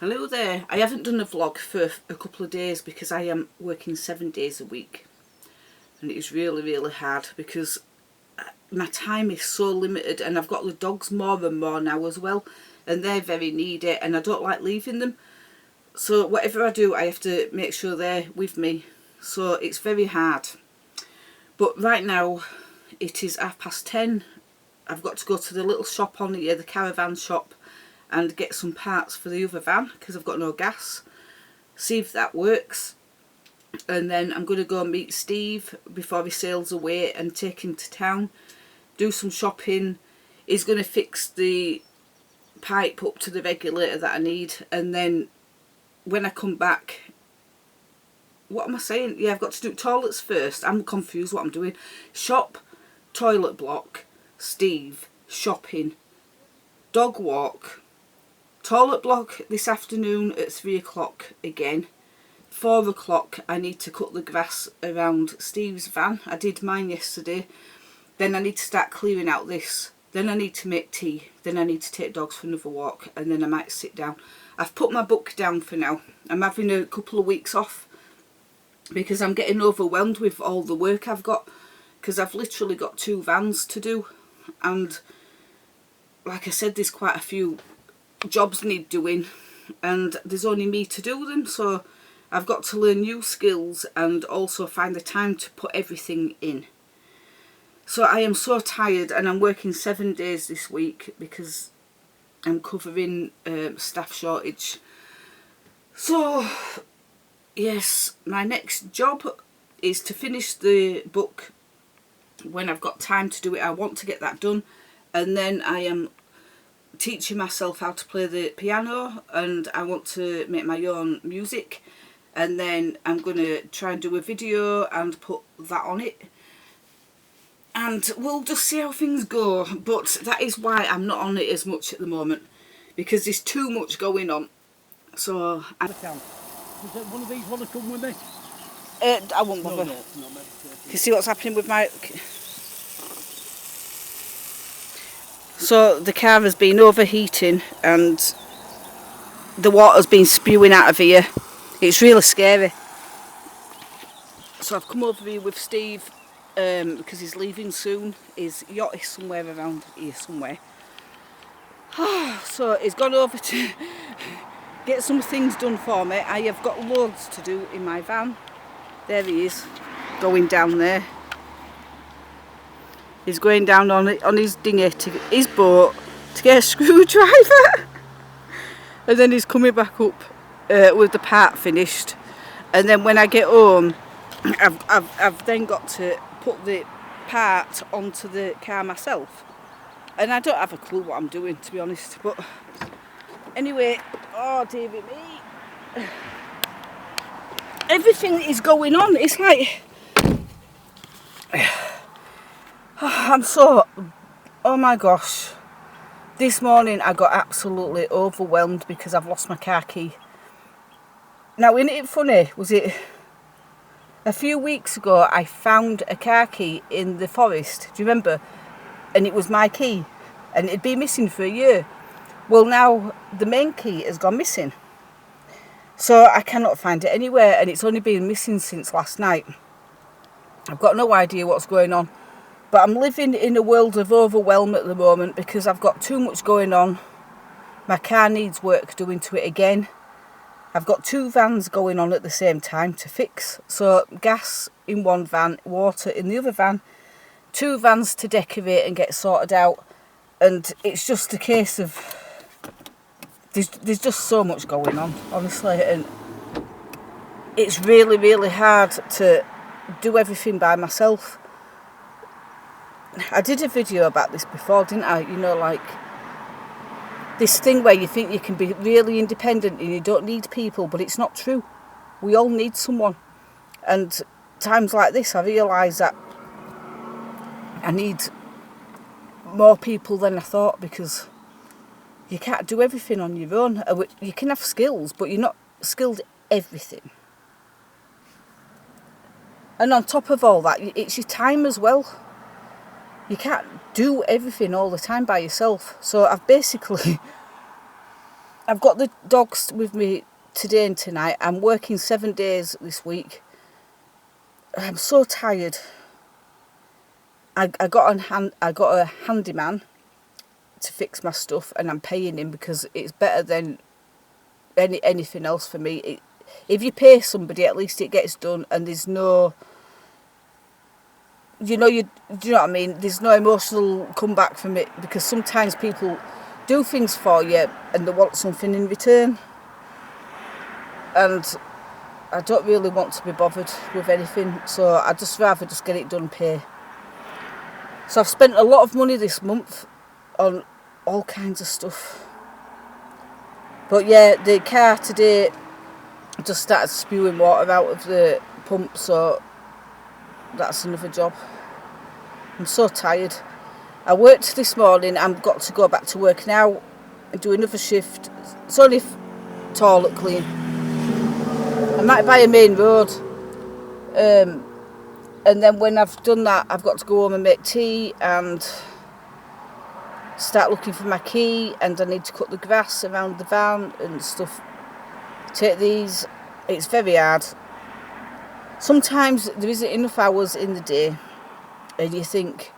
Hello there. I haven't done a vlog for a couple of days because I am working 7 days a week, and it is really hard because my time is so limited, and I've got the dogs more and more now as well, and they're very needy and I don't like leaving them. So whatever I do, I have to make sure they're with me. So it's very hard. But right now it is 10:30. I've got to go to the little shop on here, the caravan shop, and get some parts for the other van because I've got no gas. See if that works. And then I'm going to go and meet Steve before he sails away and take him to town. Do some shopping. He's going to fix the pipe up to the regulator that I need. And then when I come back, what am I saying? Yeah, I've got to do toilets first. I'm confused what I'm doing. Shop, toilet block, Steve, shopping, dog walk, toilet block this afternoon at 3 o'clock again. 4 o'clock I need to cut the grass around Steve's van. I did mine yesterday. Then I need to start clearing out this. Then I need to make tea. Then I need to take dogs for another walk, and then I might sit down. I've put my book down for now. I'm having a couple of weeks off because I'm getting overwhelmed with all the work I've got, because I've literally got 2 vans to do, and like I said, there's quite a few jobs need doing and there's only me to do them, so I've got to learn new skills and also find the time to put everything in. So I am so tired, and I'm working 7 days this week because I'm covering staff shortage. So yes, my next job is to finish the book when I've got time to do it. I want to get that done, and then I am teaching myself how to play the piano, and I want to make my own music, and then I'm going to try and do a video and put that on it, and we'll just see how things go. But that is why I'm not on it as much at the moment, because there's too much going on. So Does one of these want to come with me? I won't bother. No. You see what's happening with my... So the car has been overheating and the water's been spewing out of here. It's really scary. So I've come over here with Steve because he's leaving soon. His yacht is somewhere around here somewhere. So he's gone over to get some things done for me. I have got loads to do in my van. There he is, going down there. He's going down on his dinghy, his boat, to get a screwdriver. And then he's coming back up with the part finished. And then when I get home, I've then got to put the part onto the car myself. And I don't have a clue what I'm doing, to be honest. But anyway, oh dear me. Everything is going on. It's like... I'm so... Oh my gosh. This morning I got absolutely overwhelmed because I've lost my car key. Now, isn't it funny? Was it... A few weeks ago I found a car key in the forest. Do you remember? And it was my key. And it'd been missing for a year. Well, now the main key has gone missing. So I cannot find it anywhere, and it's only been missing since last night. I've got no idea what's going on. But I'm living in a world of overwhelm at the moment because I've got too much going on. My car needs work doing to it again. I've got 2 vans going on at the same time to fix. So gas in one van, water in the other van. 2 vans to decorate and get sorted out. And it's just a case of... There's just so much going on, honestly. And it's really hard to do everything by myself. I did a video about this before, didn't I? You know, like this thing where you think you can be really independent and you don't need people, but it's not true. We all need someone. And times like this, I realise that I need more people than I thought, because you can't do everything on your own. You can have skills, but you're not skilled at everything. And on top of all that, it's your time as well. You can't do everything all the time by yourself. So I've basically I've got the dogs with me today and tonight. I'm working 7 days this week. I'm so tired. I got a handyman to fix my stuff, and I'm paying him because it's better than anything else for me. If you pay somebody, at least it gets done, and there's no, do you know what I mean? There's no emotional comeback from it, because sometimes people do things for you and they want something in return, and I don't really want to be bothered with anything, so I'd just rather just get it done, pay. So I've spent a lot of money this month on all kinds of stuff. But yeah, the car today just started spewing water out of the pump, so that's another job. I'm so tired. I worked this morning, I've got to go back to work now and do another shift. It's only toilet clean. I might buy a main road. And then when I've done that, I've got to go home and make tea and start looking for my key, and I need to cut the grass around the van and stuff. Take these. It's very hard. Sometimes there isn't enough hours in the day, and you think,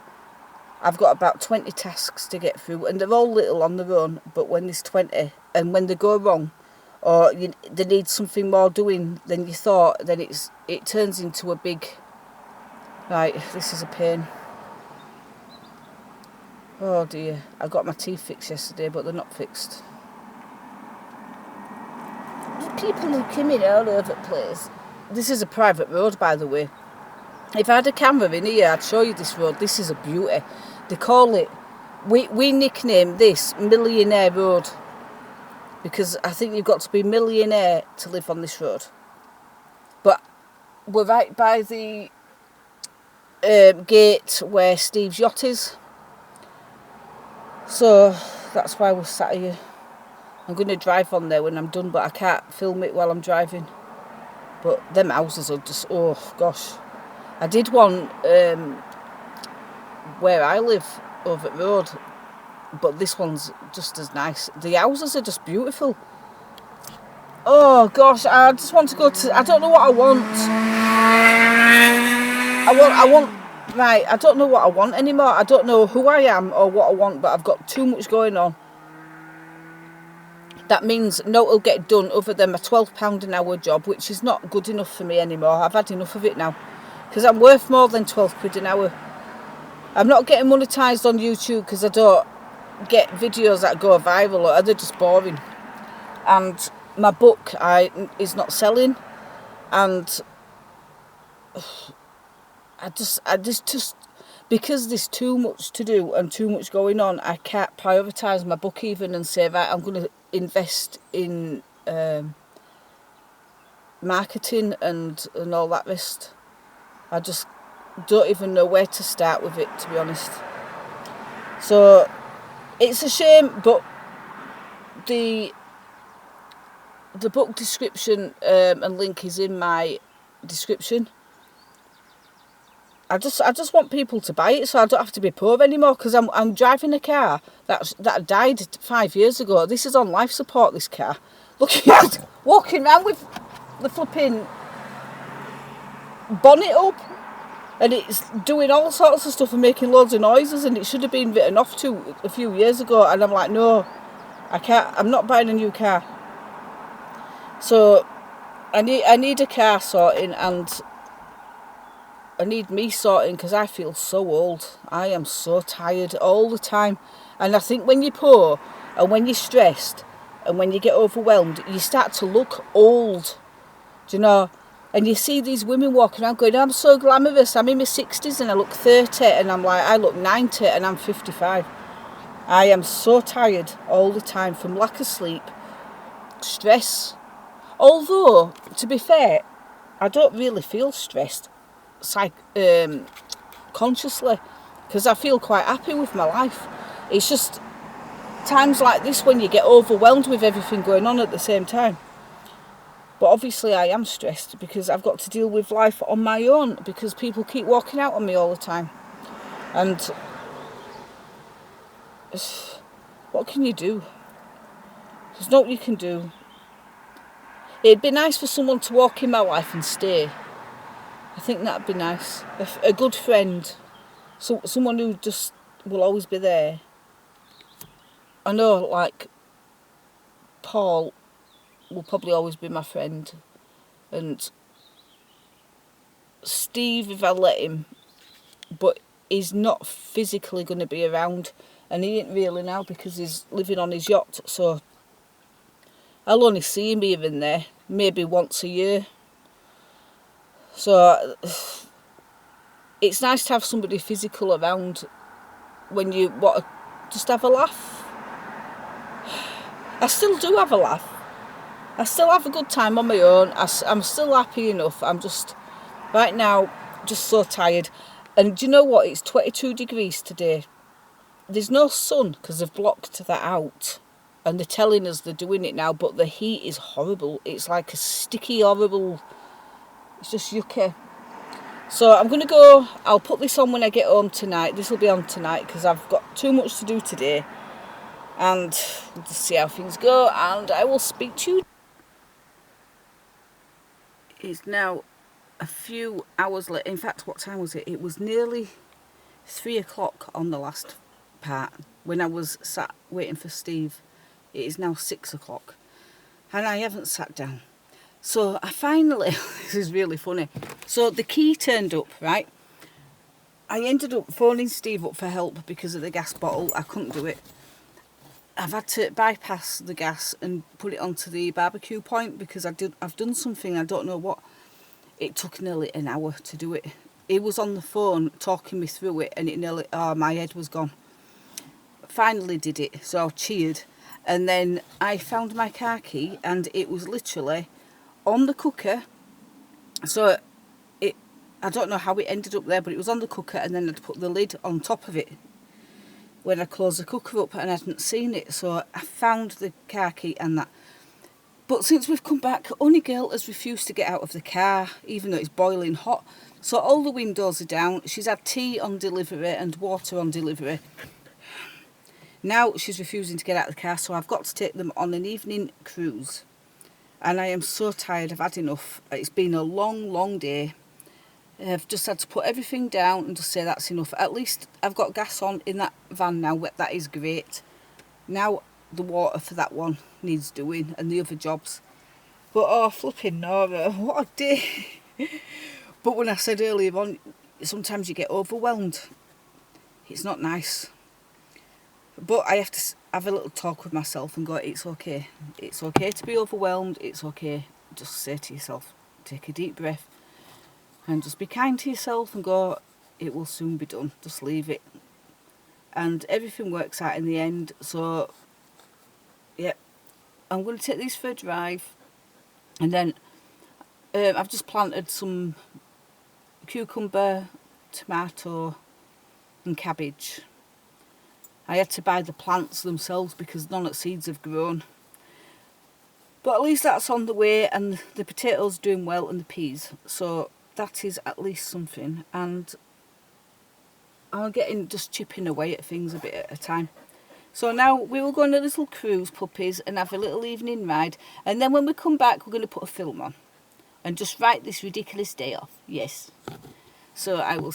I've got about 20 tasks to get through, and they're all little on their own, but when there's 20, and when they go wrong, or they need something more doing than you thought, then it turns into a big, right, this is a pain. Oh dear, I got my teeth fixed yesterday, but they're not fixed. There's people who come in all over the place. This is a private road, by the way. If I had a camera in here, I'd show you this road. This is a beauty. They call it, we nickname this Millionaire Road, because I think you've got to be millionaire to live on this road. But we're right by the gate where Steve's yacht is. So that's why we're sat here. I'm going to drive on there when I'm done, but I can't film it while I'm driving. But them houses are just, oh gosh. I did one where I live over the road, but this one's just as nice. The houses are just beautiful. Oh gosh, I just want to go to, I don't know what I want. Right, I don't know what I want anymore. I don't know who I am or what I want, but I've got too much going on. That means no it'll get done other than my £12 an hour job, which is not good enough for me anymore. I've had enough of it now, because I'm worth more than 12 quid an hour. I'm not getting monetised on YouTube because I don't get videos that go viral, or they're just boring. And my book is not selling, and I just because there's too much to do and too much going on, I can't prioritise my book even and say, right, I'm going to invest in marketing and all that rest. I just don't even know where to start with it, to be honest. So it's a shame, but the book description and link is in my description. I just want people to buy it so I don't have to be poor anymore, because I'm driving a car that died 5 years ago. This is on life support, this car. Walking around with the flipping bonnet up, and it's doing all sorts of stuff and making loads of noises, and it should have been written off to a few years ago, and I'm like, no, I can't, I'm not buying a new car. So I need a car sorting, and I need me sorting, because I feel so old. I am so tired all the time. And I think when you're poor and when you're stressed and when you get overwhelmed, you start to look old. Do you know? And you see these women walking around going, I'm so glamorous. I'm in my 60s and I look 30. And I'm like, I look 90 and I'm 55. I am so tired all the time from lack of sleep, stress. Although, to be fair, I don't really feel stressed consciously, because I feel quite happy with my life. It's just times like this when you get overwhelmed with everything going on at the same time. But obviously I am stressed because I've got to deal with life on my own, because people keep walking out on me all the time. And what can you do? There's nothing you can do. It'd be nice for someone to walk in my life and stay. I think that'd be nice. A good friend. So someone who just will always be there. I know, like, Paul will probably always be my friend. And Steve, if I let him, but he's not physically going to be around. And he ain't really now because he's living on his yacht. So I'll only see him here and there, maybe once a year. So it's nice to have somebody physical around when you want to just have a laugh. I still do have a laugh. I still have a good time on my own. I'm still happy enough. I'm just, right now, just so tired. And do you know what? It's 22 degrees today. There's no sun because they've blocked that out. And they're telling us they're doing it now, but the heat is horrible. It's like a sticky, horrible, it's just yucky. So I'm going to go, I'll put this on when I get home tonight. This will be on tonight because I've got too much to do today. And we'll just see how things go, and I will speak to you. It's now a few hours later. In fact, what time was it? It was nearly 3 o'clock on the last part when I was sat waiting for Steve. It is now 6 o'clock and I haven't sat down. So I finally, this is really funny. So the key turned up, right? I ended up phoning Steve up for help because of the gas bottle. I couldn't do it. I've had to bypass the gas and put it onto the barbecue point because I've done something, I don't know what. It took nearly an hour to do it. He was on the phone talking me through it and it nearly, my head was gone. Finally did it, so I cheered. And then I found my car key and it was literally on the cooker. So I don't know how it ended up there, but it was on the cooker and then I'd put the lid on top of it when I closed the cooker up and I hadn't seen it. So I found the car key and that. But since we've come back, only girl has refused to get out of the car, even though it's boiling hot. So all the windows are down. She's had tea on delivery and water on delivery. Now she's refusing to get out of the car, so I've got to take them on an evening cruise. And I am so tired, I've had enough. It's been a long, long day. I've just had to put everything down and just say that's enough. At least I've got gas on in that van now, that is great. Now the water for that one needs doing and the other jobs. But oh, flipping Nora, what a day. But when I said earlier on, sometimes you get overwhelmed. It's not nice. But I have to have a little talk with myself and go, it's okay. It's okay to be overwhelmed. It's okay. Just say to yourself, take a deep breath and just be kind to yourself and go, it will soon be done. Just leave it. And everything works out in the end. So, yeah, I'm going to take these for a drive. And then I've just planted some cucumber, tomato and cabbage. I had to buy the plants themselves because none of the seeds have grown. But at least that's on the way, and the potatoes doing well and the peas. So that is at least something. And I'm getting just chipping away at things a bit at a time. So now we will go on a little cruise, puppies, and have a little evening ride. And then when we come back, we're going to put a film on and just write this ridiculous day off. Yes. So I will